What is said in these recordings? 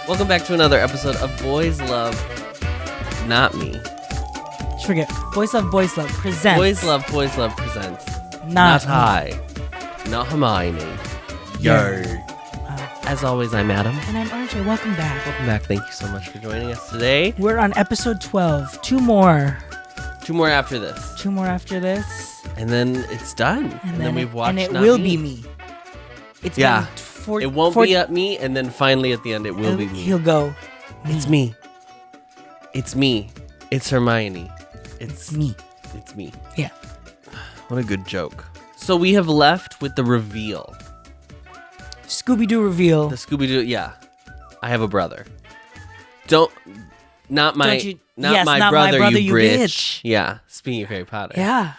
Welcome back to another episode of Boys Love Not Me. Just forget. Boys Love presents. Boys Love presents. Not I. Not Hermione. Yo. As always, I'm Adam. And I'm RJ. Welcome back. Welcome back. Thank you so much for joining us today. We're on episode 12. Two more. Two more after this. And then it's done. And then we've watched And it Not will Me. be me. It's Yeah. been It won't be at me, and then finally at the end, it will be me. He'll go. It's me. It's me. It's Hermione. It's me. It's me. Yeah. What a good joke. So we have left with the reveal. Scooby-Doo reveal. The Scooby-Doo, yeah. I have a brother. Not my brother, you bitch. Yeah, speaking of Harry Potter. Yeah.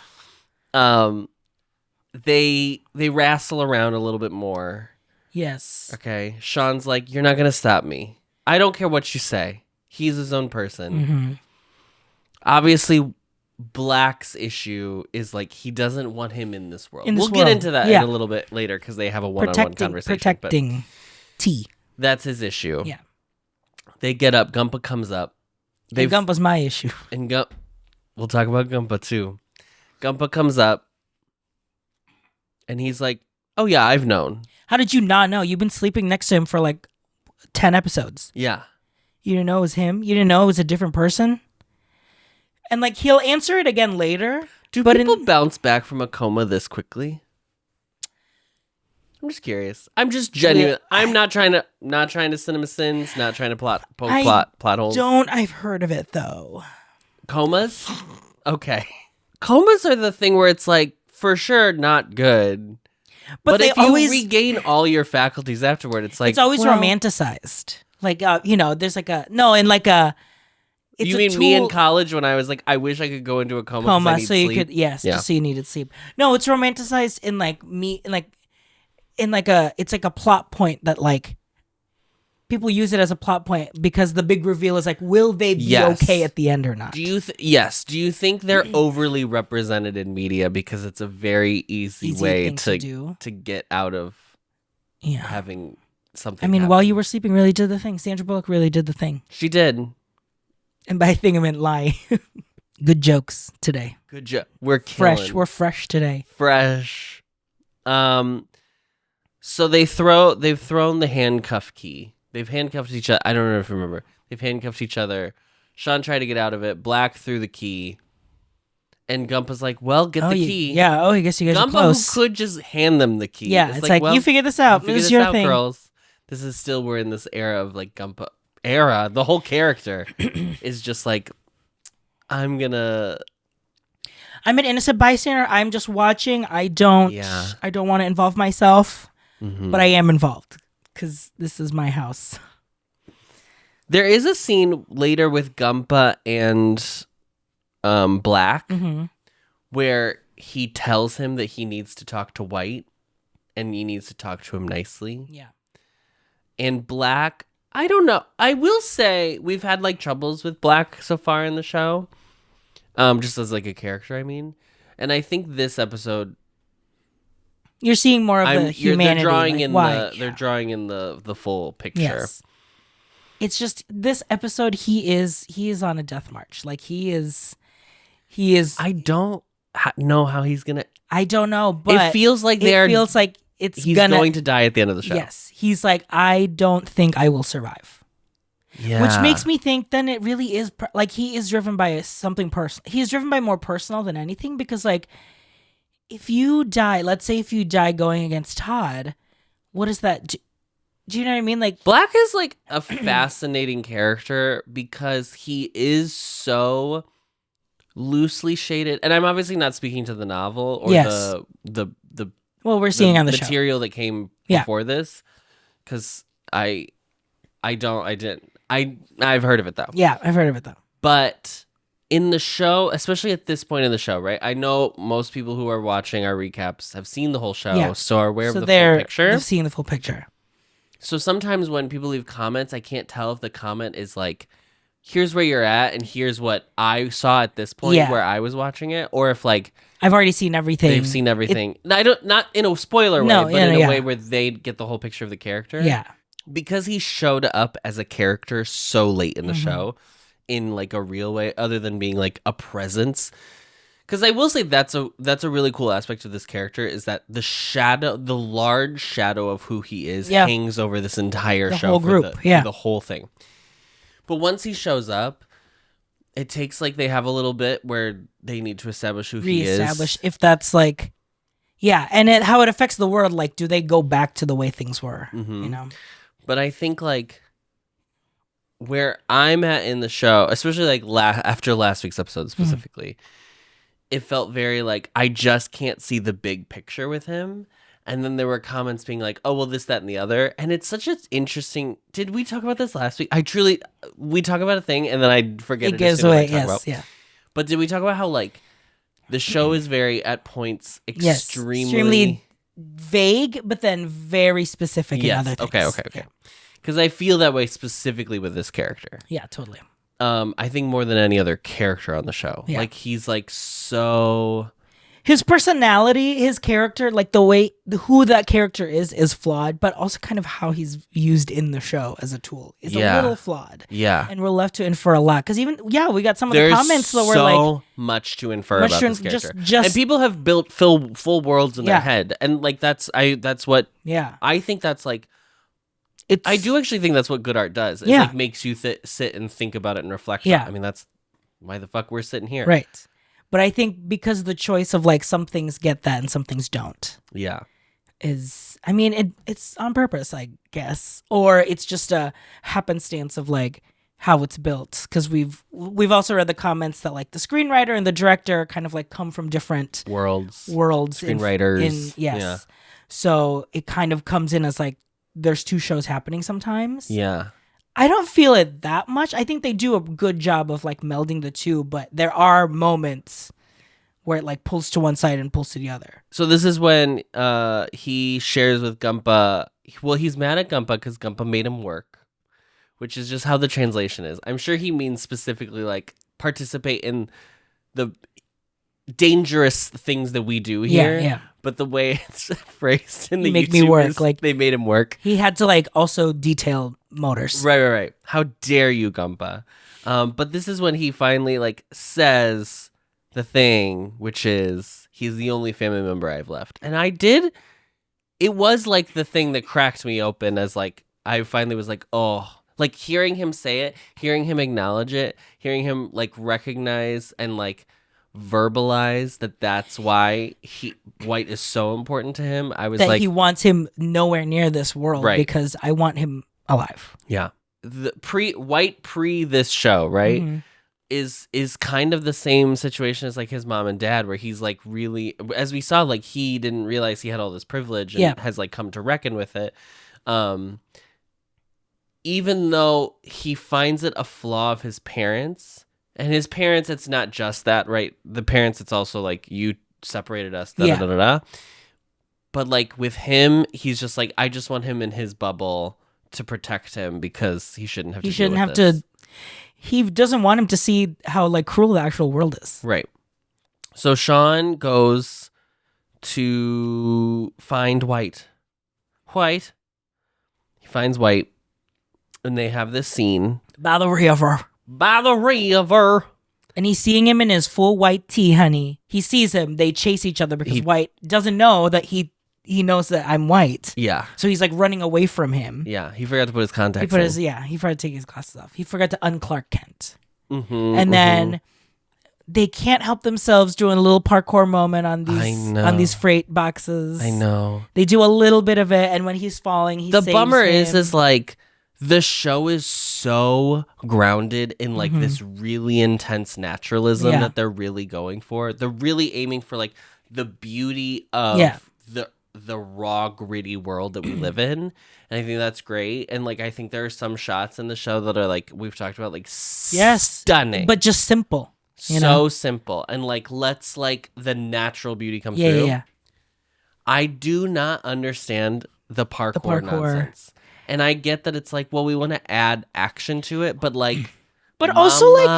They wrestle around a little bit more. Yes. Okay. Sean's like, you're not going to stop me. I don't care what you say. He's his own person. Mm-hmm. Obviously, Black's issue is like he doesn't want him in this world. We'll get world. into that Yeah. in a little bit later because they have a one-on-one conversation. Protecting T. That's his issue. Yeah. They get up. Gumpa comes up. And Gumpa's my issue. And we'll talk about Gumpa too. Gumpa comes up. And he's like, oh yeah, I've known. How did you not know? You've been sleeping next to him for like 10 episodes. Yeah. You didn't know it was him? You didn't know it was a different person? And like he'll answer it again later. Do people bounce back from a coma this quickly? I'm just curious. I'm just genuine. Yeah, I'm not trying to CinemaSins, not trying to plot holes. I've heard of it though. Comas? Okay. Comas are the thing where it's like for sure not good. But if you regain all your faculties afterward, it's like it's always romanticized. Like there's like it's you a mean tool. me in college when I was like, I wish I could go into a coma so you sleep. could just so you needed sleep. No, it's romanticized in like it's like a plot point that like people use it as a plot point because the big reveal is like, will they be okay at the end or not? Do you think they're overly represented in media because it's a very easy way to get out of having something happen? While you were sleeping, really did the thing. Sandra Bullock really did the thing. She did. And by thing I meant lie. Good jokes today. Good joke. We're killing. Fresh. We're fresh today. Fresh. So they've thrown the handcuff key. They've handcuffed each other. I don't know if you remember. They've handcuffed each other. Sean tried to get out of it. Black threw the key. And Gumpa's like, well, get the key. Yeah. Oh, I guess you guys are close. Who could just hand them the key. Yeah. It's like well, you figure this out. This is your thing. Girls. This is still, we're in this era of like Gumpa era. The whole character is just like, I'm an innocent bystander. I'm just watching. I don't want to involve myself, but I am involved because this is my house. There is a scene later with Gumpa and Black where he tells him that he needs to talk to White and he needs to talk to him nicely. Yeah. And Black, I don't know. I will say we've had like troubles with Black so far in the show. Just as like a character, I mean. And I think this episode you're seeing more of the humanity. They're drawing in the full picture. Yes. It's just this episode he is on a death march. Like he is I don't know how he's going to I don't know, but it feels like he's going to die at the end of the show. Yes. He's like, I don't think I will survive. Yeah. Which makes me think then it really is like he is driven by something personal. He's driven by more personal than anything because like if you die, let's say if you die going against Todd, what is that? Do you know what I mean? Like Black is like a fascinating character because he is so loosely shaded. And I'm obviously not speaking to the novel or the we're seeing on the material that came before this because I've heard of it though. Yeah, I've heard of it though. But in the show, especially at this point in the show, right? I know most people who are watching our recaps have seen the whole show, so are aware of the full picture. They've seen the full picture. So sometimes when people leave comments, I can't tell if the comment is like, here's where you're at and here's what I saw at this point where I was watching it, or if like I've already seen everything. They've seen everything. Not in a spoiler way, but in a way where they get the whole picture of the character. Yeah. because he showed up as a character so late in the show in like a real way, other than being like a presence. Because I will say that's a really cool aspect of this character, is that the large shadow of who he is hangs over this entire show whole group. For the whole thing. But once he shows up, it takes like they have a little bit where they need to establish who he is. Reestablish if that's like, and how it affects the world. Like, do they go back to the way things were? You know. But I think like where I'm at in the show, especially like after last week's episode specifically, it felt very like I just can't see the big picture with him. And then there were comments being like, oh, well, this, that, and the other. And it's such an interesting... Did we talk about this last week? We talk about a thing and then I forget it goes away, yes, yeah. But did we talk about how like the show is very, at points, extremely vague, but then very specific in other things. Okay. Because I feel that way specifically with this character. Yeah, totally. I think more than any other character on the show. Yeah. Like, he's like so... His personality, his character, like the way who that character is flawed, but also kind of how he's used in the show as a tool is a little flawed. Yeah. And we're left to infer a lot. Because even, we got some of the comments that were like... so much to infer about this character. And people have built full worlds in their head. And like, that's what... Yeah. I think that's like... I do actually think that's what good art does. It like makes you sit and think about it and reflect on it. I mean, that's why the fuck we're sitting here. Right. But I think because of the choice of like some things get that and some things don't. Yeah. I mean, it's on purpose, I guess. Or it's just a happenstance of like how it's built. Because we've also read the comments that like the screenwriter and the director kind of like come from different worlds. Screenwriters. Yes. Yeah. So it kind of comes in as like there's two shows happening sometimes. Yeah. I don't feel it that much. I think they do a good job of like melding the two, but there are moments where it like pulls to one side and pulls to the other. So this is when he shares with Gumpa. Well, he's mad at Gumpa because Gumpa made him work, which is just how the translation is. I'm sure he means specifically like participate in the dangerous things that we do here. Yeah. But the way it's phrased in the make YouTube me work. is like they made him work. He had to like also detail motors. Right. How dare you, Gumpa? But this is when he finally like says the thing, which is he's the only family member I've left. And it was like the thing that cracked me open as like I finally was like, oh, like hearing him say it, hearing him acknowledge it, hearing him like recognize and like verbalize that's why White is so important to him. I was like, he wants him nowhere near this world because I want him alive. Yeah. The White pre this show, right? Mm-hmm. is kind of the same situation as like his mom and dad, where he's like really, as we saw, like he didn't realize he had all this privilege and has like come to reckon with it. Even though he finds it a flaw of his parents. And his parents, it's not just that, right? The parents, it's also like, you separated us, da-da-da-da-da. But like with him, he's just like, I just want him in his bubble to protect him because he shouldn't have to deal with this. He doesn't want him to see how like cruel the actual world is. Right. So Sean goes to find White. He finds White, and they have this scene. By the river. And he's seeing him in his full white tee, honey. He sees him. They chase each other because White doesn't know that he knows that I'm White. Yeah. So he's like running away from him. Yeah. He forgot to put his contacts in. He forgot to take his glasses off. He forgot to un-Clark Kent. And then they can't help themselves doing a little parkour moment on these freight boxes. I know. They do a little bit of it, and when he's falling, he saves bummer him. is like the show is so grounded in like this really intense naturalism that they're really going for. They're really aiming for like the beauty of the raw, gritty world that we live in. And I think that's great. And like I think there are some shots in the show that are like we've talked about, like stunning. But just simple. Simple. And like let's like the natural beauty come through. Yeah. I do not understand the parkour nonsense. And I get that it's like, well, we want to add action to it, but like... But also, like,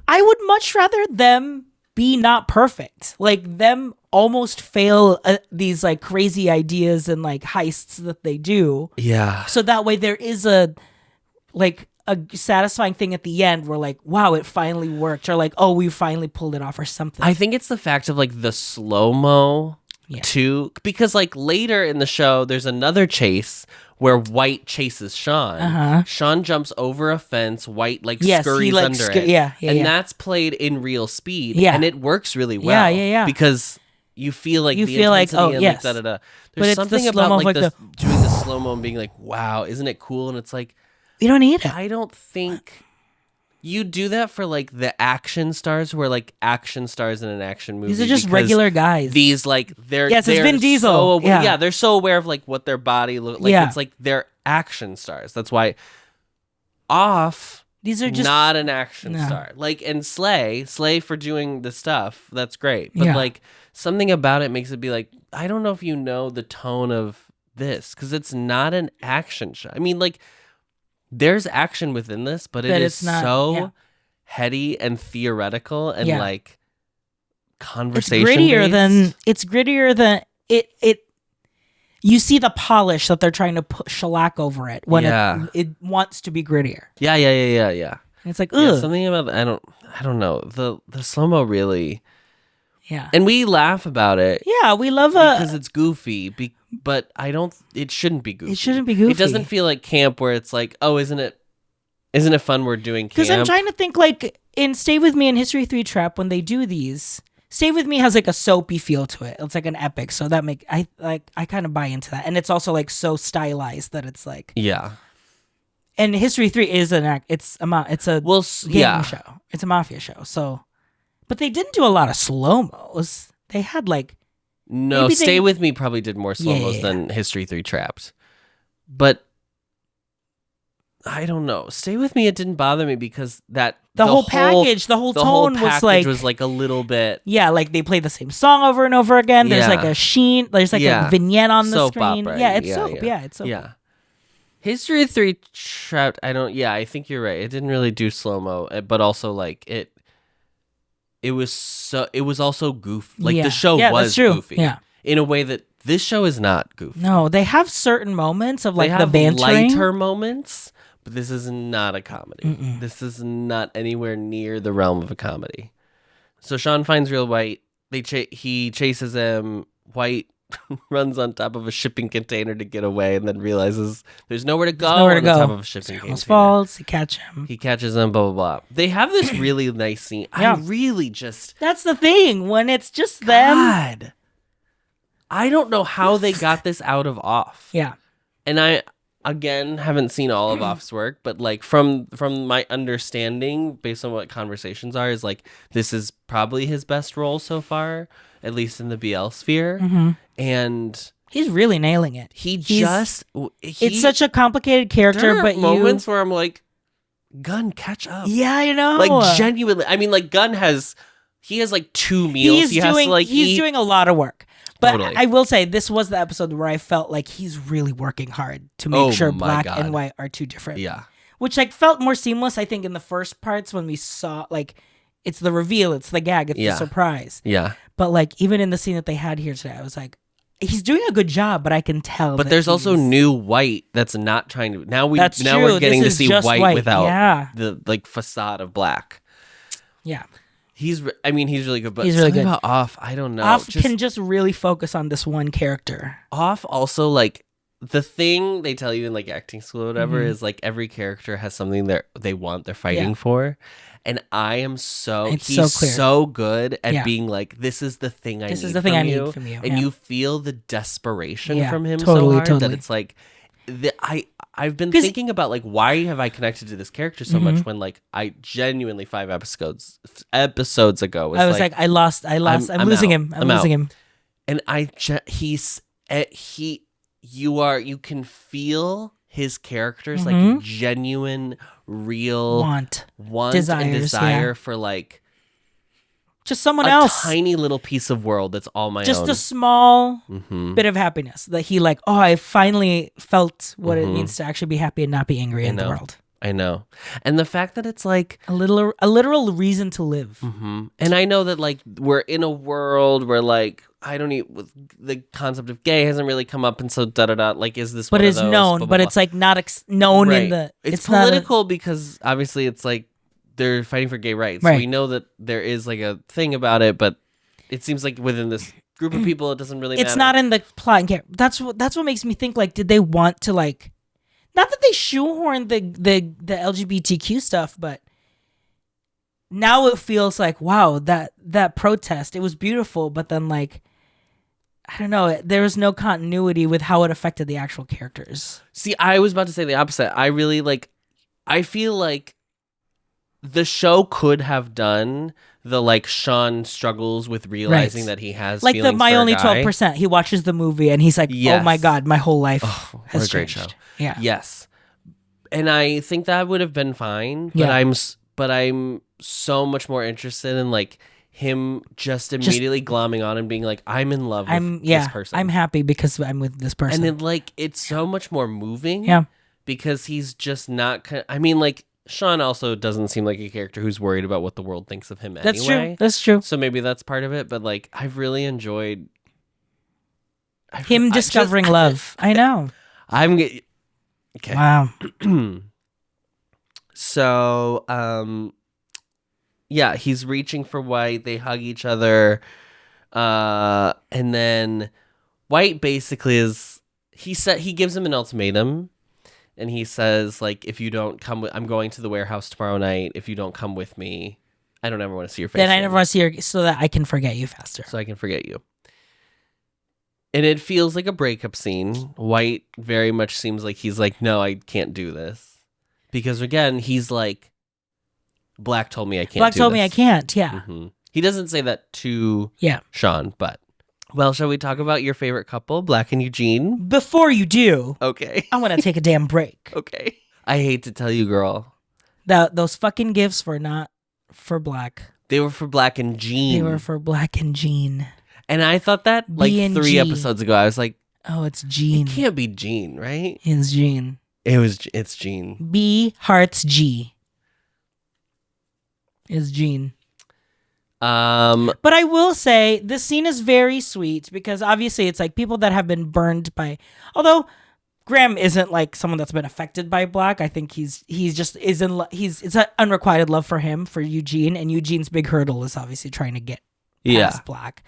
I would much rather them be not perfect. Like them almost fail these like crazy ideas and like heists that they do. Yeah. So that way there is a satisfying thing at the end where like, wow, it finally worked, or like, oh, we finally pulled it off, or something. I think it's the fact of like the slow-mo too, because like later in the show there's another chase where White chases Sean. Sean jumps over a fence, White like scurries under it. And that's played in real speed. And it works really well. Because you feel like the intensity oh, and yes. like da-da-da. But There's it's something the about slow-mo like of, doing the slow-mo and being like, wow, isn't it cool? And it's like, you don't need it. I don't think you do that for like the action stars who are like action stars in an action movie. These are just regular guys. These like they're it's Vin Diesel. They're so aware of like what their body looks like. It's like they're action stars. That's why Off. These are just not an action star. Like and Slay for doing the stuff. That's great. But like something about it makes it be like, I don't know if you know the tone of this because it's not an action show. I mean, like. There's action within this, but it is not, so heady and theoretical and like conversation. It's grittier than it. You see the polish that they're trying to shellac over it when it wants to be grittier. Yeah. And it's like, ugh. Something about I don't know the slow-mo really. Yeah. And we laugh about it. Yeah, we love because it's goofy. But it shouldn't be goofy. It shouldn't be goofy. It doesn't feel like camp where it's like, oh, isn't it fun we're doing camp? Because I'm trying to think like in Stay With Me and History 3 Trap when they do these, Stay With Me has like a soapy feel to it. It's like an epic. So that I kind of buy into that. And it's also like so stylized that it's like. Yeah. And History 3 is it's a game show. It's a mafia show. So, but they didn't do a lot of slow-mos. They had like. No, Stay With Me probably did more slow-mos than History 3 Trapped. But I don't know. Stay With Me, it didn't bother me because the whole package, the whole tone was like a little bit. Yeah, like they play the same song over and over again. There's like a sheen, there's like a vignette on the screen. Opera. Yeah, it's soap. Yeah, it's soap. Yeah. History 3 Trapped, I think you're right. It didn't really do slow-mo, but also like it was also goofy. Like the show was goofy. Yeah. In a way that this show is not goofy. No, they have certain moments of like the bantering. Lighter moments, but this is not a comedy. Mm-mm. This is not anywhere near the realm of a comedy. So Sean finds real White. He chases him. White runs on top of a shipping container to get away and then realizes there's nowhere to go on top of a shipping container. Falls, he catches him, blah, blah, blah. They have this really nice scene. Yeah. I really just... That's the thing, when it's just them. God. I don't know how they got this out of Off. Yeah. And I, again, haven't seen all of Off's work, but like from my understanding, based on what conversations are, is like this is probably his best role so far, at least in the BL sphere. Mm-hmm. And he's really nailing it. It's such a complicated character, but moments where I'm like, Gunn, catch up. Yeah, you know, like genuinely. I mean, like Gunn has like 2 meals. He's doing a lot of work. But totally. I will say this was the episode where I felt like he's really working hard to make sure black and white are 2 different. Yeah, which like felt more seamless. I think in the first parts when we saw like. It's the reveal, it's the gag, it's the surprise. Yeah. But like even in the scene that they had here today, I was like, he's doing a good job, but I can tell. But there's also new White that's not trying to. Now we're getting to see White without the like facade of black. Yeah. He's really good, but he's really good. About Off, I don't know. Off can just really focus on this one character. Off also like the thing they tell you in like acting school or whatever is like every character has something they're fighting for. And I am he's so good at being like, this is the thing I need from you. And you feel the desperation from him so hard that it's like, I've been thinking about like, why have I connected to this character so much when like I genuinely 5 episodes ago was like I'm losing him. I'm losing him. And you can feel his character's like genuine, real want desires, and desire for like just someone else, tiny little piece of world that's all my own. Just a small bit of happiness that he like. Oh, I finally felt what it means to actually be happy and not be angry in the world. I know. And the fact that it's like a literal reason to live. Mm-hmm. And I know that like we're in a world where like I don't even the concept of gay hasn't really come up, and so like is this? But one it's of those, known, blah, blah, but blah. it's like not known right. in the. It's not political because obviously it's like they're fighting for gay rights. Right. We know that there is like a thing about it, but it seems like within this group of people, it doesn't really. It's matter. not in the plot and character. That's what makes me think like, did they want to like, not that they shoehorned the LGBTQ stuff, but. Now it feels like, wow, that protest, it was beautiful, but then like, I don't know, there was no continuity with how it affected the actual characters. See, I was about to say the opposite. I feel like the show could have done the like Sean struggles with realizing that he has like feelings my for a only guy. 12%. He watches the movie and he's like, Yes. oh my God, my whole life has what a great changed. show. Yeah. Yes. And I think that would have been fine, but Yeah. I'm so much more interested in like him just immediately glomming on and being like, I'm in love with this person. I'm happy because I'm with this person. And then like it's so much more moving. Yeah. Because he's just not. I mean, like Sean also doesn't seem like a character who's worried about what the world thinks of him anyway. That's true. That's true. So maybe that's part of it. But like, I've really enjoyed him discovering love. I know. Okay. Wow. So, yeah, he's reaching for White. They hug each other. And then White basically he gives him an ultimatum. And he says, like, if you don't come I'm going to the warehouse tomorrow night. If you don't come with me, I don't ever want to see your face. Then I never want to see her so that I can forget you faster. So I can forget you. And it feels like a breakup scene. White very much seems like he's like, no, I can't do this. Because again, he's like, Black told me I can't Black do told this. me I can't, yeah. Mm-hmm. He doesn't say that to Sean, but... Well, shall we talk about your favorite couple, Black and Eugene? Before you do, okay. I want to take a damn break. Okay. I hate to tell you, girl. Those fucking gifts were not for Black. They were for Black and Jean. They were for Black and Jean. And I thought that like B&G. 3 episodes ago. I was like, oh, it's Jean. It can't be Jean, right? It's Jean. It's Jean. B hearts G. Is Jean. But I will say this scene is very sweet because obviously it's like people that have been burned by, although Graham isn't like someone that's been affected by Black. I think he's just it's an unrequited love for him, for Eugene, and Eugene's big hurdle is obviously trying to get past Black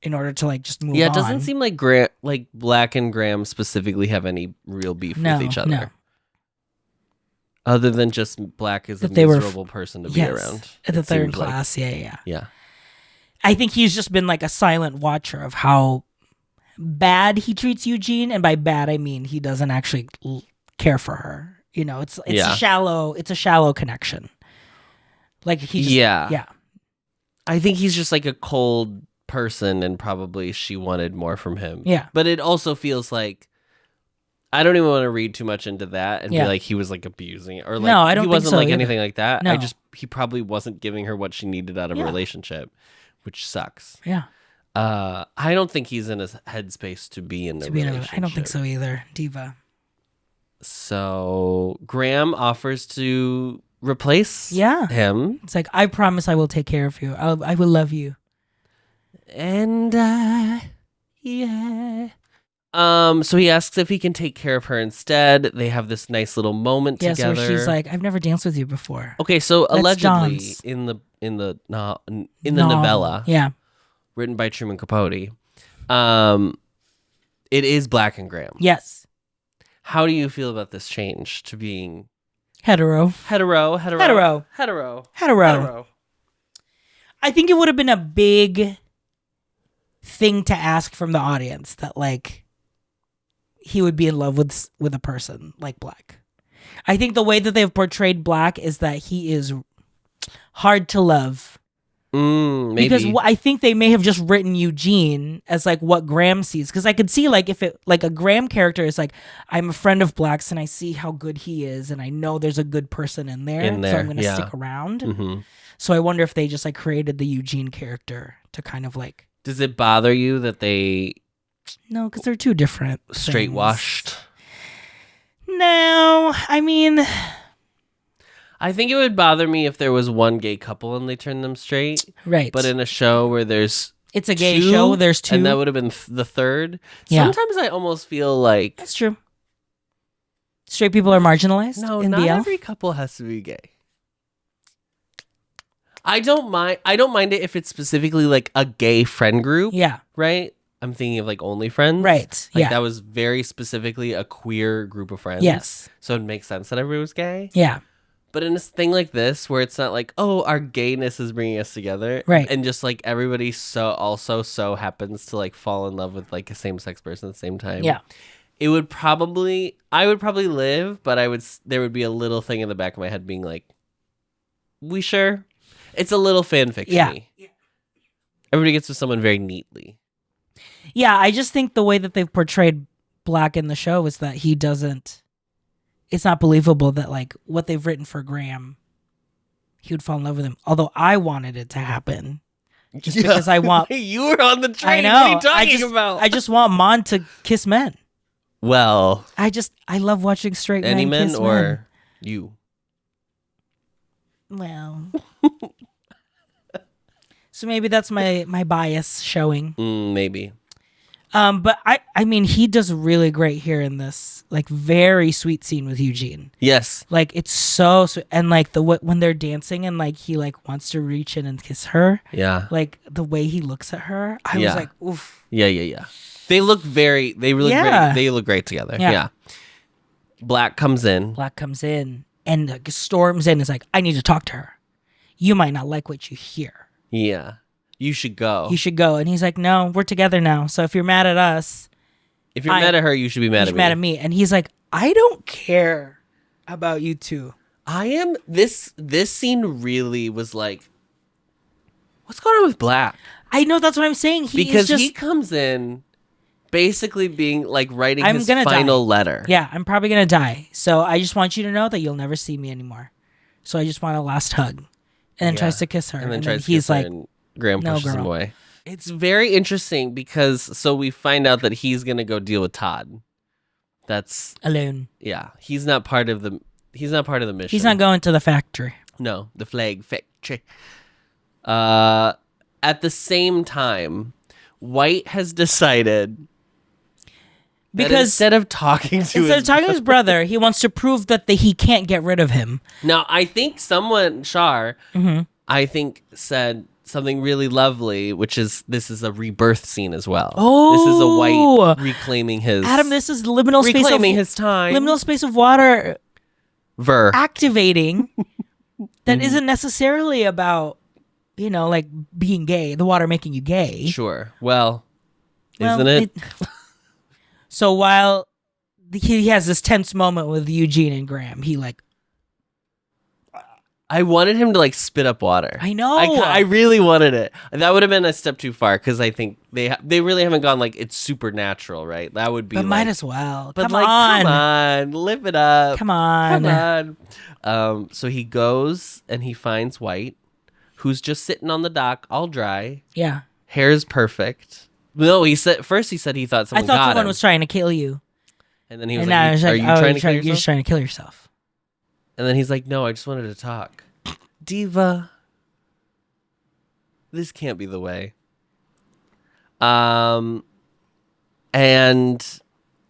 in order to like just move on. Yeah, it doesn't seem like Black and Graham specifically have any real beef with each other. No. Other than just Black is that a miserable person to be around. That they're in class, yeah. I think he's just been like a silent watcher of how bad he treats Eugene, and by bad I mean he doesn't actually care for her. You know, it's a shallow connection. Like he just, I think he's just like a cold person, and probably she wanted more from him. Yeah, but it also feels like. I don't even want to read too much into that and be like he was like abusing it or like no, I don't he wasn't think so like either. anything like that. No. He probably wasn't giving her what she needed out of a relationship, which sucks. Yeah. I don't think he's in a headspace to be in a relationship. I don't think so either, Diva. So Graham offers to replace him. It's like, I promise I will take care of you. I will love you. And so he asks if he can take care of her instead. They have this nice little moment together. Where she's like, "I've never danced with you before." Okay, so Let's allegedly dance. in the novella, written by Truman Capote, it is Black and Graham. Yes. How do you feel about this change to being hetero? I think it would have been a big thing to ask from the audience that like he would be in love with a person like Black. I think the way that they've portrayed Black is that he is hard to love. Maybe. Because I think they may have just written Eugene as like what Graham sees. Because I could see like if it like a Graham character is like, I'm a friend of Black's and I see how good he is and I know there's a good person in there. So I'm going to stick around. Mm-hmm. So I wonder if they just like created the Eugene character to kind of like. Does it bother you that they... No, because they're two different straight washed? No, I mean, I think it would bother me if there was one gay couple and they turned them straight. Right. But in a show where there's it's a gay two, show, there's two. And that would have been the third. Yeah. Sometimes I almost feel like... That's true. Straight people are marginalized No, in not BL? every couple has to be gay. I don't mind it if it's specifically like a gay friend group. Yeah. Right? I'm thinking of like Only Friends. Right. Like yeah. that was very specifically a queer group of friends. Yes. So it makes sense that everybody was gay. Yeah. But in a thing like this, where it's not like, oh, our gayness is bringing us together. Right. And just like everybody so happens to like fall in love with like a same-sex person at the same time. Yeah. I would probably live, but there would be a little thing in the back of my head being like, we sure? It's a little fan fiction. Yeah. Everybody gets with someone very neatly. Yeah, I just think the way that they've portrayed Black in the show is that he doesn't... It's not believable that, like, what they've written for Graham, he would fall in love with him. Although I wanted it to happen. Just because I want... You were on the train. I know. What are you talking about? I just want Mon to kiss men. Well... I love watching straight any men kiss men or men. you? Well... So maybe that's my bias showing. Maybe. But I mean, he does really great here in this, like, very sweet scene with Eugene. Yes. Like, it's so sweet. And, like, when they're dancing and, like, he, like, wants to reach in and kiss her. Yeah. Like, the way he looks at her, I was like, oof. Yeah. They look great. They look great together. Yeah. Black comes in and like, storms in and is like, I need to talk to her. You might not like what you hear. Yeah. You should go. And he's like, no, we're together now. So if you're mad at us. If you're mad at her, you should be mad at me. And he's like, I don't care about you two. I am. This scene really was like, what's going on with Black? I know, that's what I'm saying. He comes in basically being like writing his final letter. Yeah, I'm probably going to die. So I just want you to know that you'll never see me anymore. So I just want a last hug. And then tries to kiss her. And then he's like, Graham pushes him away. It's very interesting because so we find out that he's gonna go deal with Todd. That's alone. Yeah, he's not part of the mission. He's not going to the factory. No, the flag factory. At the same time, White has decided because instead of talking to his brother, he wants to prove that he can't get rid of him. Now, I think Shar, I think said something really lovely, which is this is a rebirth scene as well. Oh, this is a White reclaiming his Adam. This is liminal space reclaiming his time, liminal space of water, activating. That isn't necessarily about like being gay. The water making you gay. Sure. Well, isn't it? So while he has this tense moment with Eugene and Graham, he like. I wanted him to like spit up water. I know. I really wanted it. That would have been a step too far because I think they really haven't gone like it's supernatural, right? That would be. But might as well. But come on, live it up. Come on. So he goes and he finds White, who's just sitting on the dock, all dry. Yeah. Hair's perfect. No, he said he thought someone got him. I thought someone was trying to kill you. And then he was like, "Are you trying to kill yourself? You're just trying to kill yourself." And then he's like, "No, I just wanted to talk." Diva. This can't be the way. And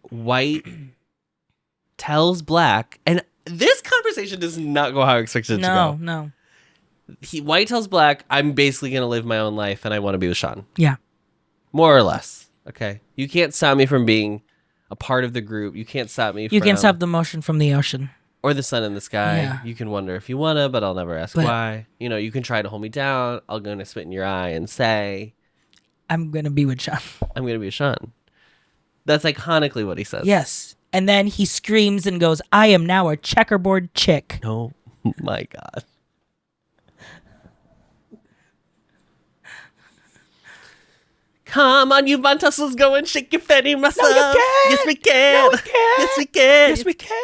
White tells Black, and this conversation does not go how I expected it to go. No. White tells Black, I'm basically going to live my own life and I want to be with Sean. Yeah. More or less. Okay. You can't stop me from being a part of the group. You can't stop me You can't stop the motion from the ocean. Or the sun in the sky. Yeah. You can wonder if you want to, but I'll never ask why. You can try to hold me down. I'm going to spit in your eye and say... I'm going to be with Sean. I'm going to be with Sean. That's iconically what he says. Yes. And then he screams and goes, I am now a checkerboard chick. Oh my God. Come on, you Vantassels, go and shake your fatty muscle. No, you can. Yes, we can. No, we can. Yes, we can. Yes, we can.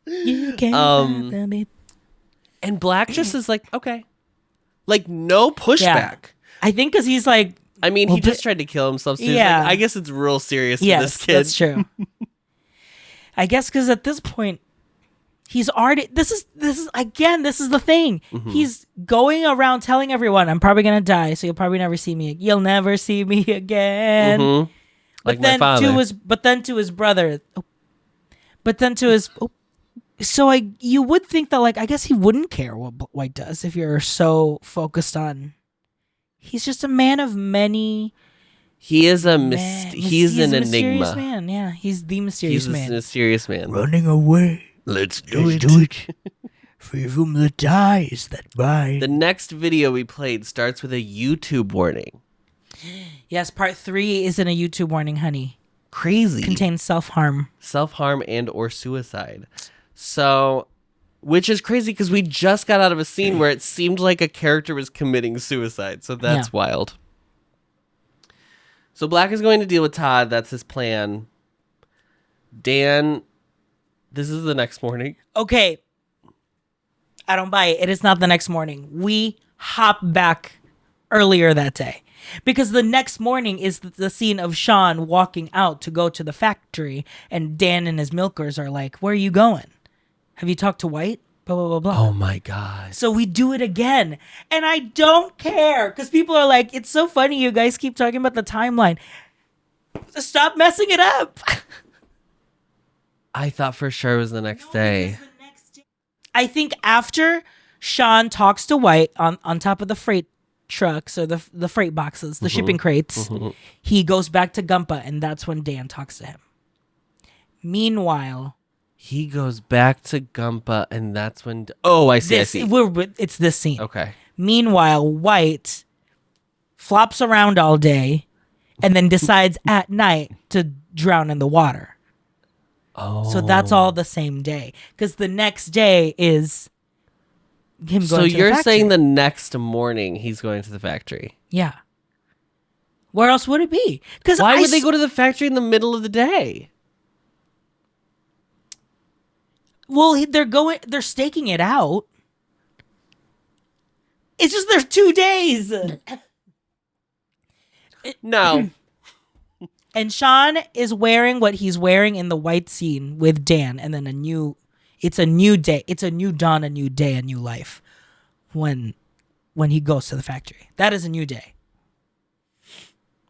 You can. And Black just is like, okay. Like, no pushback. Yeah. I think because he's like... I mean, he just tried to kill himself. So yeah. Like, I guess it's real serious for this kid. That's true. I guess because at this point, He's already. This is the thing. Mm-hmm. He's going around telling everyone, "I'm probably gonna die, so you'll probably never see me. You'll never see me again." Mm-hmm. Like my father. But then to his brother. But then to his. So you would think that I guess he wouldn't care what White does if you're so focused on. He's just a man of many. He is he's an mysterious enigma. Man. Yeah, he's the mysterious man. He's a mysterious man. Running away. Let's do it. For whom the die is that by. The next video we played starts with a YouTube warning. Yes, part 3 isn't a YouTube warning, honey. Crazy. Contains self-harm. Self-harm and or suicide. So, which is crazy because we just got out of a scene where it seemed like a character was committing suicide. So that's wild. So Black is going to deal with Todd. That's his plan. Dan, this is the next morning. Okay. I don't buy it. It is not the next morning. We hop back earlier that day. Because the next morning is the scene of Sean walking out to go to the factory. And Dan and his milkers are like, where are you going? Have you talked to White? Blah, blah, blah, blah. Oh, my God. So we do it again. And I don't care. Because people are like, it's so funny you guys keep talking about the timeline. Stop messing it up. I thought for sure it was the next day. I think after Sean talks to White on top of the freight trucks or the freight boxes, the shipping crates, he goes back to Gumpa, and that's when Dan talks to him. Meanwhile, he goes back to Gumpa, and that's when... Oh, I see. It's this scene. Okay. Meanwhile, White flops around all day and then decides at night to drown in the water. Oh. So that's all the same day. Because the next day is him going to the factory. So you're saying the next morning he's going to the factory? Yeah. Where else would it be? Why would they go to the factory in the middle of the day? Well, they're staking it out. It's just there's 2 days. No. And Sean is wearing what he's wearing in the White scene with Dan, and then it's a new day. It's a new dawn, a new day, a new life when he goes to the factory. That is a new day.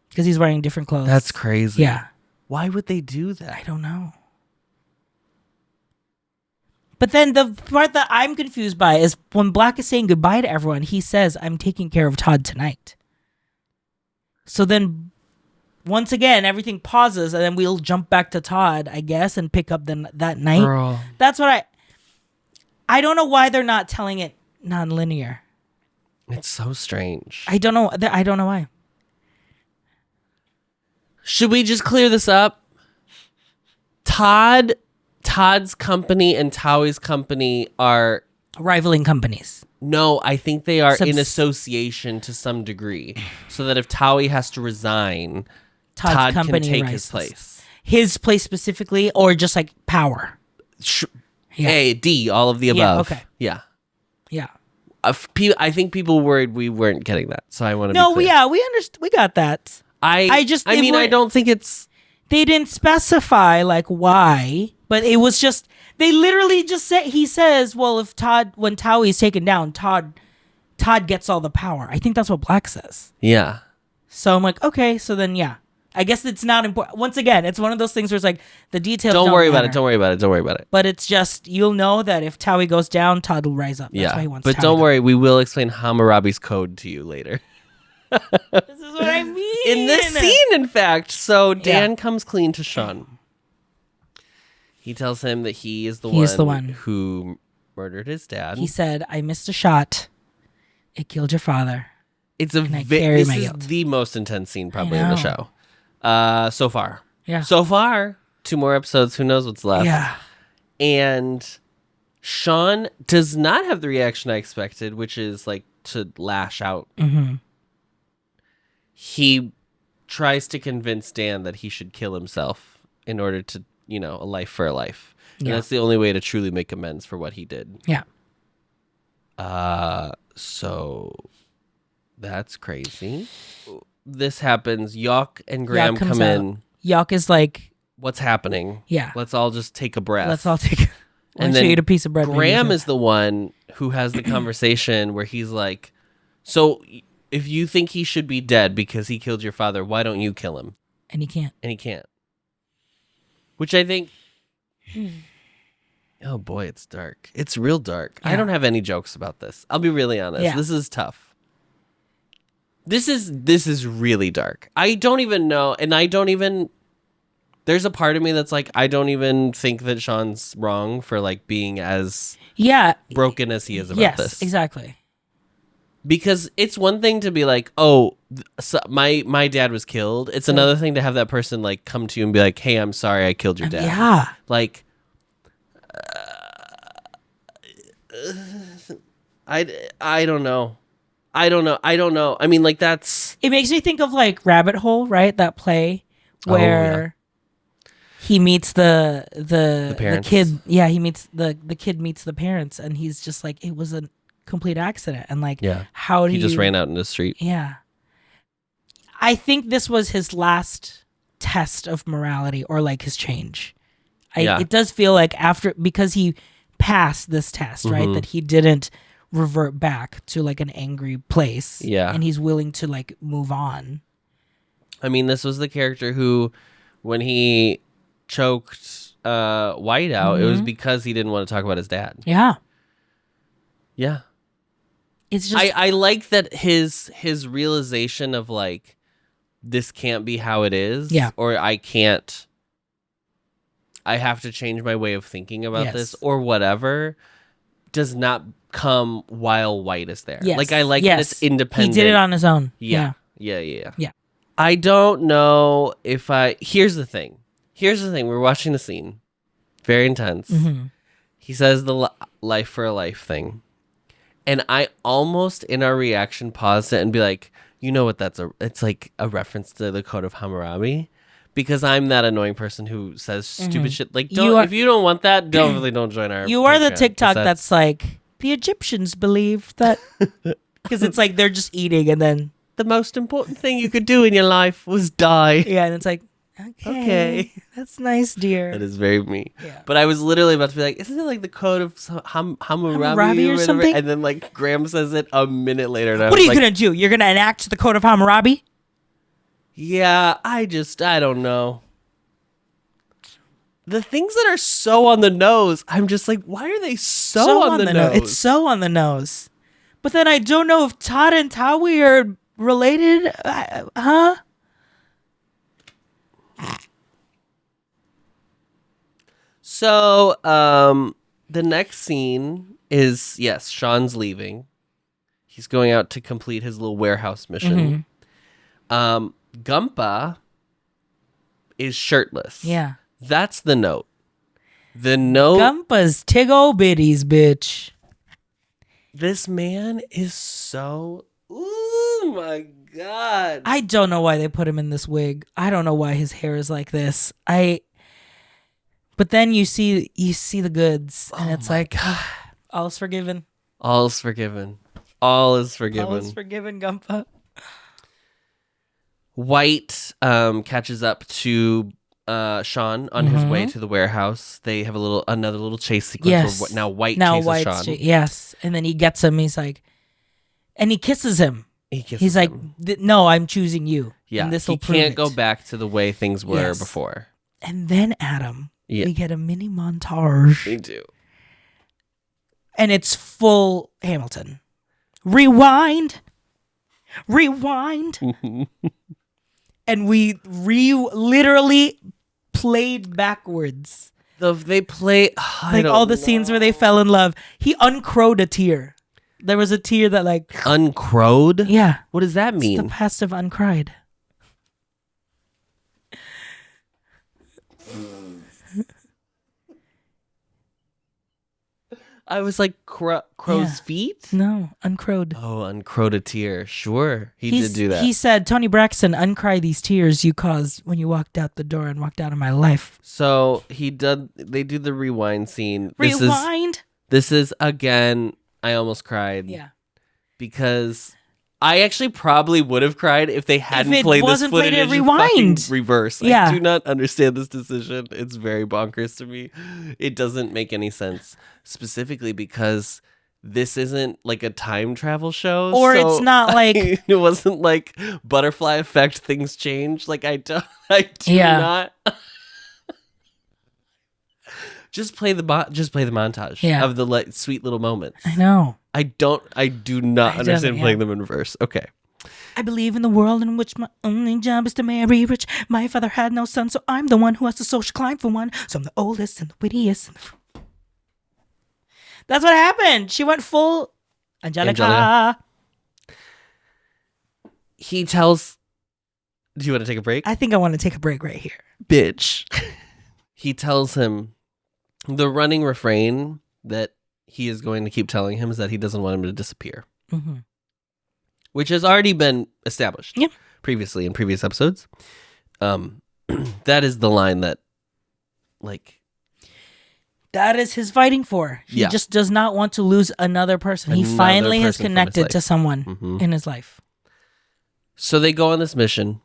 Because he's wearing different clothes. That's crazy. Yeah. Why would they do that? I don't know. But then the part that I'm confused by is when Black is saying goodbye to everyone, he says, I'm taking care of Todd tonight. So then, once again, everything pauses, and then we'll jump back to Todd, I guess, and pick up that night. Girl. That's what I don't know why they're not telling it non-linear. It's so strange. I don't know why. Should we just clear this up? Todd's company and Towie's company are... rivaling companies. No, I think they are in association to some degree. So that if Towie has to resign, Todd can take his place. His place specifically, or just like power? A, D, all of the above. Yeah, okay. Yeah. Yeah. I think people worried we weren't getting that. So I want to be clear. Yeah, we understood. We got that. I don't think it's... They didn't specify like why, but it was just... They literally just said, he says, well, when Towie is taken down, Todd gets all the power. I think that's what Black says. Yeah. So I'm like, okay, so then, yeah. I guess it's not important. Once again, it's one of those things where it's like, the details don't worry matter. Don't worry about it. But it's just, you'll know that if Towie goes down, Todd will rise up. That's why he wants but Towie don't worry, we will explain Hammurabi's code to you later. This is what I mean. In this scene, in fact. So Dan comes clean to Sean. He tells him that he is the one who murdered his dad. He said, I missed a shot. It killed your father. This is the most intense scene probably in the show. So far. Yeah. So far. 2 more episodes. Who knows what's left. Yeah. And Sean does not have the reaction I expected, which is like to lash out. Mm-hmm. He tries to convince Dan that he should kill himself in order to, a life for a life. And that's the only way to truly make amends for what he did. Yeah. So that's crazy. This happens. Yawk and Graham come in. Yawk is like, what's happening? Yeah. Let's all just take a breath. Let's all take And then eat a piece of bread. Graham is the one who has the conversation where he's like, so if you think he should be dead because he killed your father, why don't you kill him? And he can't. Which I think... Oh boy, it's dark. It's real dark. Yeah. I don't have any jokes about this. I'll be really honest. Yeah. This is tough. This is really dark. I don't even know, and I don't even... There's a part of me that's like, I don't even think that Sean's wrong for like being as broken as he is about this. Yes, exactly. Because it's one thing to be like, oh, so my dad was killed. It's another thing to have that person like come to you and be like, hey, I'm sorry I killed your dad. Yeah. Like, I don't know. I don't know. I mean, like that's... It makes me think of like Rabbit Hole, right? That play where he meets the kid. Yeah, he meets the kid meets the parents, and he's just like, it was a complete accident, and like, how do he just ran out in the street? Yeah, I think this was his last test of morality, or like his change. It does feel like because he passed this test, right? That he didn't revert back to like an angry place. Yeah, and he's willing to like move on. I mean, this was the character who, when he choked White out, it was because he didn't want to talk about his dad. Yeah. It's just I like that his realization of like, this can't be how it is. Yeah. Or I have to change my way of thinking about this or whatever, does not come while White is there. Yes. Like, I like that it's independent. He did it on his own. Yeah. I don't know if here's the thing. We're watching the scene. Very intense. He says the life for a life thing. And I almost, in our reaction, paused it and be like, you know what it's like a reference to the Code of Hammurabi. Because I'm that annoying person who says stupid shit. Like, if you don't want that, don't join our... You are the TikTok that's like, the Egyptians believed that... Because it's like, they're just eating and then... The most important thing you could do in your life was die. Yeah, and it's like, okay. That's nice, dear. That is very me. Yeah. But I was literally about to be like, isn't it like the Code of Hammurabi or something? And then like Graham says it a minute later. And what are you going to do? You're going to enact the Code of Hammurabi? Yeah, I don't know. The things that are so on the nose, I'm just like, why are they so on the nose? It's so on the nose. But then I don't know if Todd and Tawi are related. Huh? So, the next scene is, yes, Sean's leaving. He's going out to complete his little warehouse mission. Gumpa is shirtless. Yeah. That's the note. The note... Gumpa's tiggle bitties, bitch. This man is so... Ooh, my God. I don't know why they put him in this wig. I don't know why his hair is like this. But then you see the goods, and it's like, all is forgiven. All is forgiven. All is forgiven. All is forgiven, Gumpa. White catches up to Sean on his way to the warehouse. They have another little chase sequence where now White chases Sean. Yes, and then he gets him. He's like, and he kisses him. He's like, no, I'm choosing you. Yeah, and he can't go back to the way things were before. And then Adam, we get a mini montage. We do. And it's full Hamilton. Rewind. And we literally played backwards. They play like all the scenes where they fell in love. He uncrowed a tear. There was a tear that like uncrowed? Yeah. What does that mean? It's the past of uncried. I was like, crow's feet? No, uncrowed. Oh, uncrowed a tear. Sure. He did do that. He said, Tony Braxton, uncry these tears you caused when you walked out the door and walked out of my life. So they do the rewind scene. Rewind? This is again, I almost cried. Yeah. Because I actually probably would have cried if they hadn't played this footage in fucking reverse. Yeah. I do not understand this decision. It's very bonkers to me. It doesn't make any sense, specifically because this isn't like a time travel show. Or so it's not like... it wasn't like butterfly effect, things change. Like, I do not... Just play the montage of the sweet little moments. I know. I do not understand playing them in reverse. Okay. I believe in the world in which my only job is to marry rich. My father had no son, so I'm the one who has to social climb for one. So I'm the oldest and the wittiest. That's what happened. She went full Angelica. He tells... Do you want to take a break? I think I want to take a break right here. Bitch. He tells him the running refrain that he is going to keep telling him is that he doesn't want him to disappear. Mm-hmm. Which has already been established previously in previous episodes. That is the line that, like... That is his fighting for. He just does not want to lose another person. He finally has connected to someone in his life. So they go on this mission.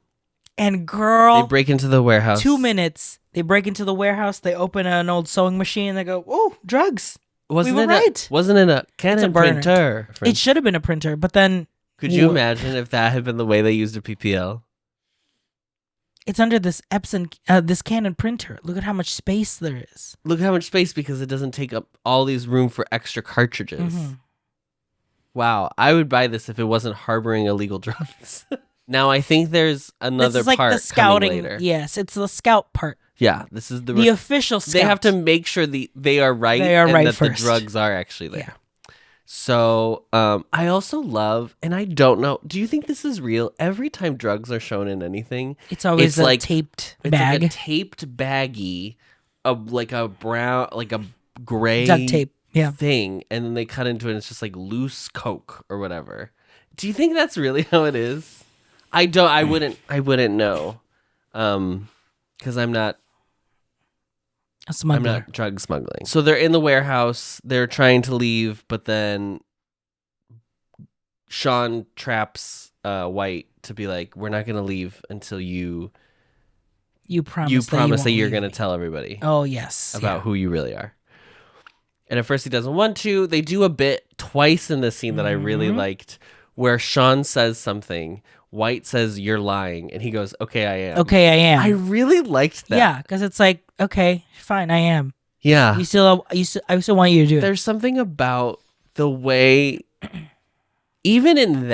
And girl... They break into the warehouse. 2 minutes. They break into the warehouse. They open an old sewing machine. And they go, oh, drugs. Wasn't it a Canon printer? It should have been a printer, but then... Could you imagine if that had been the way they used a PPL? It's under this this Canon printer. Look at how much space there is. Look how much space, because it doesn't take up all these room for extra cartridges. Mm-hmm. Wow, I would buy this if it wasn't harboring illegal drugs. Now I think there's another part the scouting. Coming later. Yes, it's the scout part. Yeah, this is the official scout. They have to make sure they are right and that first. The drugs are actually there. Yeah. So I also love, and I don't know, do you think this is real? Every time drugs are shown in anything, it's always a taped bag. It's like a taped baggie of like a brown, like a gray duct tape thing, and then they cut into it and it's just like loose coke or whatever. Do you think that's really how it is? I wouldn't know. Because I'm not drug smuggling. So they're in the warehouse. They're trying to leave, but then Sean traps White to be like, "We're not going to leave until you promise that you're going to tell everybody." Oh yes, about who you really are. And at first he doesn't want to. They do a bit twice in this scene that I really liked, where Sean says something. White says, "You're lying," and he goes, "Okay, I am." Okay, I am. I really liked that. Yeah, because it's like, okay, fine, I am. Yeah. I still want you to do it. There's something about the way, even in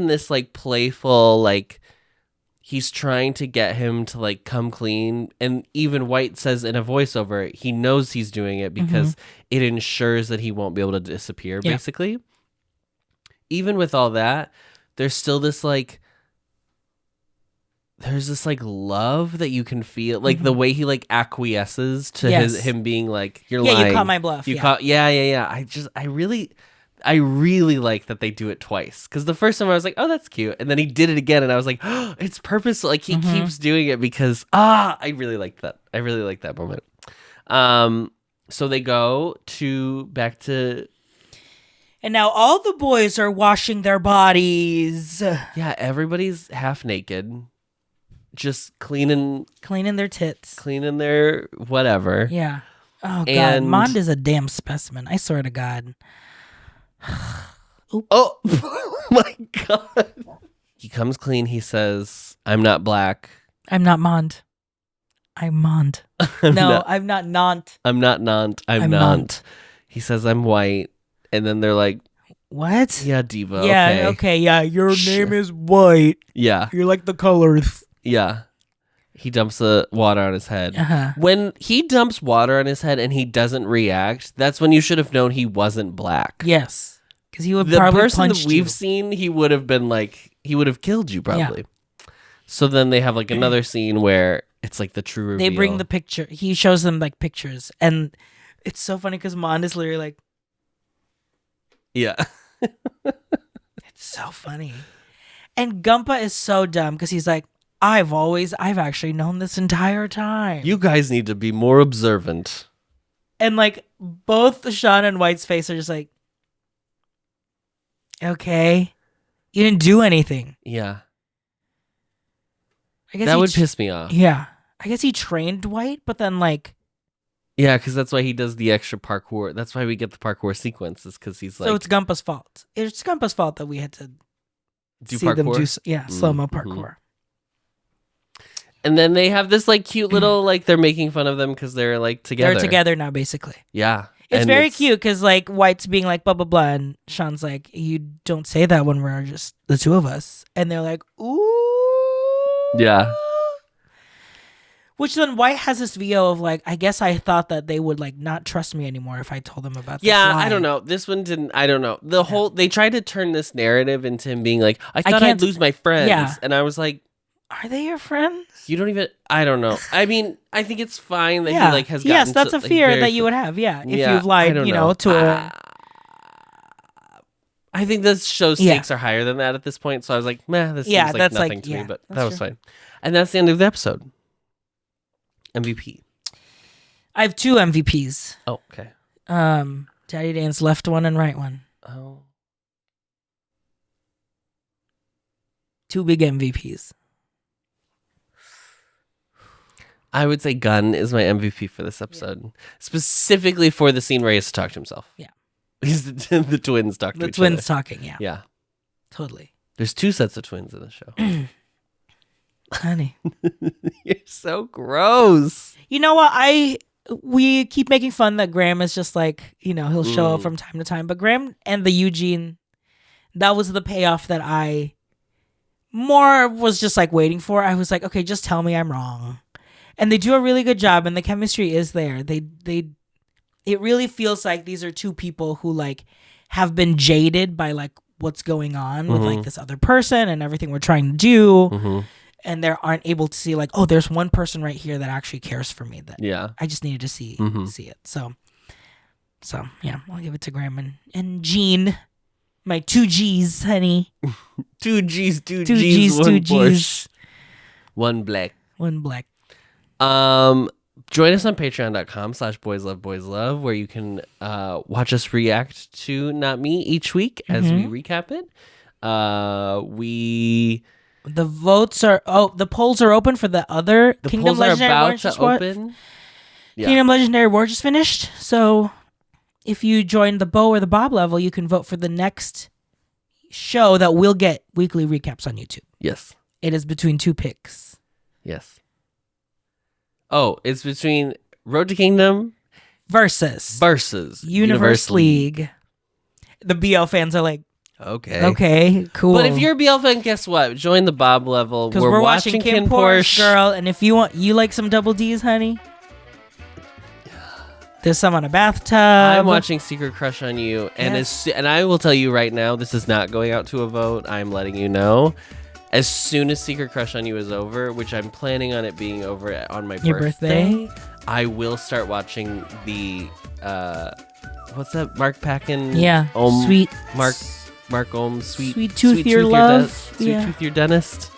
this like playful, like he's trying to get him to like come clean, and even White says in a voiceover, he knows he's doing it because it ensures that he won't be able to disappear. Basically, even with all that. There's still this like, there's this like love that you can feel, like the way he like acquiesces to him being like, "You're lying." You caught my bluff. I really like that they do it twice, because the first time I was like, "Oh, that's cute," and then he did it again, and I was like, "Oh, it's purposeful." Like he keeps doing it because I really liked that. I really liked that moment. So they go back to. And now all the boys are washing their bodies. Yeah, everybody's half naked. Just cleaning their tits. Cleaning their whatever. Yeah. Oh, God. Mond is a damn specimen. I swear to God. Oh, my God. He comes clean. He says, "I'm not black. I'm not Mond. I'm Mond." I'm not Nant. I'm not Nant. I'm Nant. He says, "I'm white." And then they're like, "What?" "Yeah, diva. Yeah, okay, yeah. Your name is White. Yeah. You're like the colors." Yeah. He dumps the water on his head. When he dumps water on his head and he doesn't react, that's when you should have known he wasn't black. Yes. Because he would probably punch you. The person that we've seen, he would have been like, he would have killed you probably. Yeah. So then they have like another scene where it's like the true reveal. They bring the picture. He shows them like pictures. And it's so funny because Mond is literally like, yeah. It's so funny. And Gumpa is so dumb because he's like, I've actually known this entire time. You guys need to be more observant. And like both Sean and White's face are just like, okay. You didn't do anything. Yeah. I guess That would piss me off. Yeah. I guess he trained White, but then like... Yeah, because that's why he does the extra parkour. That's why we get the parkour sequences, because he's like... So it's Gumpa's fault. It's Gumpa's fault that we had to do see parkour? them do slow-mo parkour. And then they have this like cute little, like they're making fun of them because they're like together. They're together now, basically. Yeah. It's very cute because like White's being like blah, blah, blah. And Sean's like, you don't say that when we're just the two of us. And they're like, ooh. Yeah. Which then White has this VO of like, I guess I thought that they would like not trust me anymore if I told them about this lie. I don't know. This one didn't, I don't know. The whole, they tried to turn this narrative into him being like, I thought I'd lose my friends. Yeah. And I was like, are they your friends? You don't even, I don't know. I mean, I think it's fine that he like has gotten Yes, that's a fear like, that you would have, if you've lied, to a... I think this show's stakes are higher than that at this point, so I was like, meh, this seems like nothing to me, but that was fine. And that's the end of the episode. MVP. I have 2 MVPs. Oh, okay. Daddy Dan's left one and right one. Oh. 2 big MVPs. I would say Gunn is my MVP for this episode. Specifically for the scene where he has to talk to himself. Yeah. The twins talk to each other. The twins talking, yeah. Yeah. Totally. There's 2 sets of twins in the show. Honey. You're so gross. You know what? We keep making fun that Graham is just like, he'll show up from time to time. But Graham and the Eugene, that was the payoff that I more was just like waiting for. I was like, okay, just tell me I'm wrong. And they do a really good job, and the chemistry is there. It really feels like these are 2 people who like have been jaded by like what's going on with like this other person and everything we're trying to do. And they aren't able to see like, oh, there's one person right here that actually cares for me that I just needed to see it. So yeah, I'll give it to Graham and Gene. My 2 G's, honey. 2 G's, 2 2 G's, 1 2 Porsche. G's. 1 black. 1 black. Join us on patreon.com/boysloveboyslove, where you can watch us react to Not Me each week as we recap it. The votes are the polls are open for the other Kingdom Legendary War just open. Yeah. Kingdom Legendary War just finished. So if you join the Bo or the Bob level, you can vote for the next show that will get weekly recaps on YouTube. Yes. It is between 2 picks. Yes. Oh, it's between Road to Kingdom versus Universe League. The BL fans are like, okay, cool. But if you're a BL fan, guess what? Join the Bob level. Because we're watching Kim Porsche, girl. And if you like some double D's, honey, there's some on a bathtub. I'm watching Secret Crush on You, and and I will tell you right now, this is not going out to a vote. I'm letting you know. As soon as Secret Crush on You is over, which I'm planning on it being over on my birthday, I will start watching the what's that? Mark Packin? Yeah. Sweet Mark Ohm, Sweet Tooth Your Love. Sweet Tooth Your Dentist.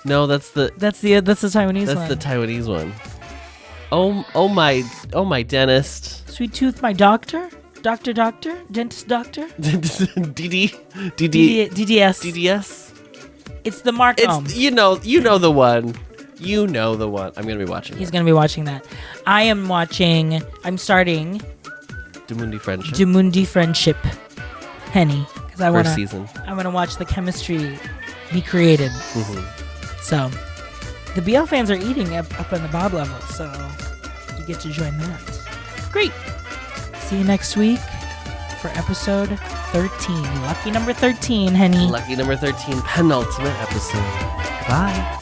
No, that's the Taiwanese one. That's the Taiwanese one. Oh my dentist. Sweet Tooth, my doctor? Doctor? Dentist doctor? DDS. It's the Mark Ohm. You know the one. You know the one. I'm going to be watching He's going to be watching that. I'm starting Demundi Friendship. Henny. Because I want to. Season. I want to watch the chemistry be created. So, the BL fans are eating up on the Bob level. So, you get to join that. Great. See you next week for episode 13. Lucky number 13, Henny. Lucky number 13, penultimate episode. Bye.